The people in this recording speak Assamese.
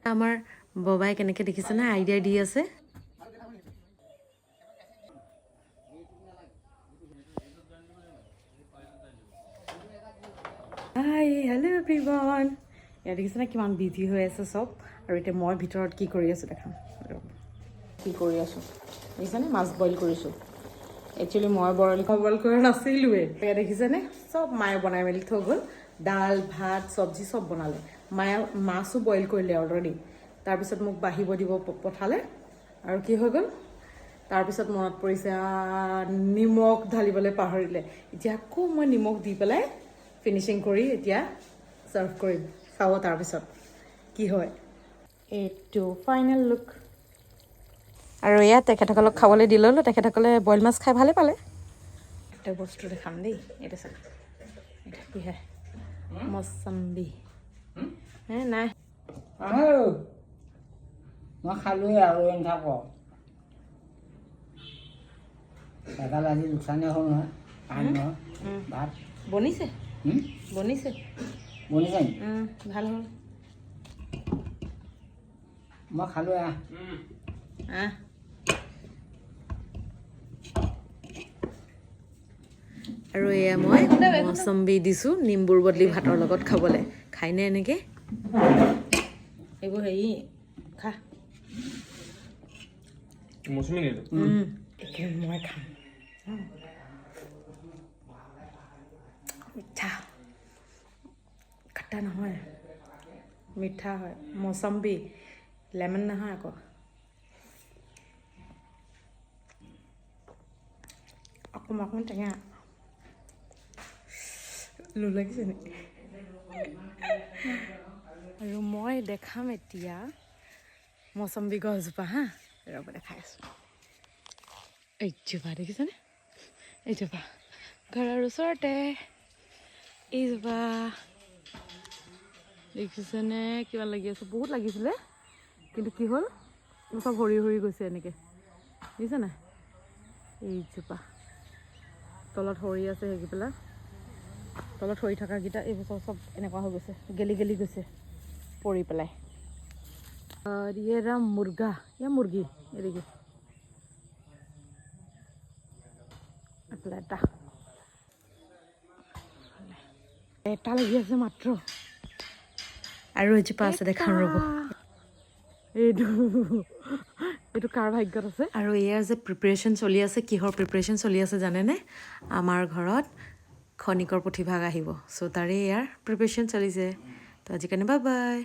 আমাৰ ববাই কেনেকৈ দেখিছে না আইডিয়া দি আছে হাই হেল্ল' এভৰিৱান ইয়াত দেখিছে না কিমান বিজি হৈ আছে চব আৰু এতিয়া মই ভিতৰত কি কৰি আছোঁ দেখাম কি কৰি আছোঁ দেখিছেনে মাছ বইল কৰিছোঁ একচুৱেলি মই বইল কৰা নাছিলোঁৱে এয়া দেখিছেনে চব মায়ে বনাই মেলি থৈ গ'ল দাল ভাত চব্জি চব বনালে মায়ে মাছো বইল কৰিলে অলৰেডি তাৰপিছত মোক বাঢ়িব দিব পঠালে আৰু কি হৈ গ'ল তাৰপিছত মনত পৰিছে নিমখ ঢালিবলৈ পাহৰিলে এতিয়া আকৌ মই নিমখ দি পেলাই ফিনিচিং কৰি এতিয়া ছাৰ্ভ কৰিম চাব তাৰপিছত কি হয় এইটো ফাইনেল লুক আৰু ইয়াত তেখেতসকলক খাবলৈ দি ল'লোঁ তেখেতসকলে বইল মাছ খাই ভালেই পালে এটা বস্তু দেখাম দেই এইটো চাওক এটা কি হয় মৌচম্বী হে নাই মই খালোঁৱে আৰু নাথাক এডাল আজি লোকচানে হ'ল নহয় পানী নহয় ভাত বনিছে বনিছে বনিছে নি ভাল হ'ল মই খালোঁৱে আৰু এয়া মই মৌচম্বী দিছোঁ নিম্বুৰ বদলি ভাতৰ লগত খাবলৈ খাইনে এনেকৈ এইবোৰ হেৰি খা মই খাম মিঠা খটা নহয় মিঠা হয় মৌচম্বী লেমন নহয় আকৌ অকণমান টেঙা লো লাগিছে নেকি আৰু মই দেখাম এতিয়া মৌচম্বী গছজোপা হা ৰ'ব দেখাই আছোঁ এইজোপা দেখিছেনে এইজোপা ঘৰৰ ওচৰতে এইজোপা দেখিছেনে কিমান লাগি আছে বহুত লাগিছিলে কিন্তু কি হ'ল চব সৰি সৰি গৈছে এনেকৈ দেখিছে নাই এইজোপা তলত সৰি আছে সেইকেইপেলা তলত সৰি থকাকেইটা এইবছৰ চব এনেকুৱা হৈ গৈছে গেলি গেলি গৈছে পৰি পেলাই ये रहा मुर्गा या मुर्गी ये देखिए এটা লাগি আছে মাত্ৰ আৰু এজোপা আছে দেখাম ৰ'ব এইটো কাৰ ভাগ্যত আছে আৰু ইয়াৰ যে প্ৰিপেৰেশ্যন চলি আছে কিহৰ প্ৰিপেৰেশ্যন চলি আছে জানেনে আমাৰ ঘৰত খনিকৰ পুথিভাগ আহিব চ' তাৰে ইয়াৰ প্ৰিপেৰেশ্যন চলিছে তো আজিকাৰণে বাই বাই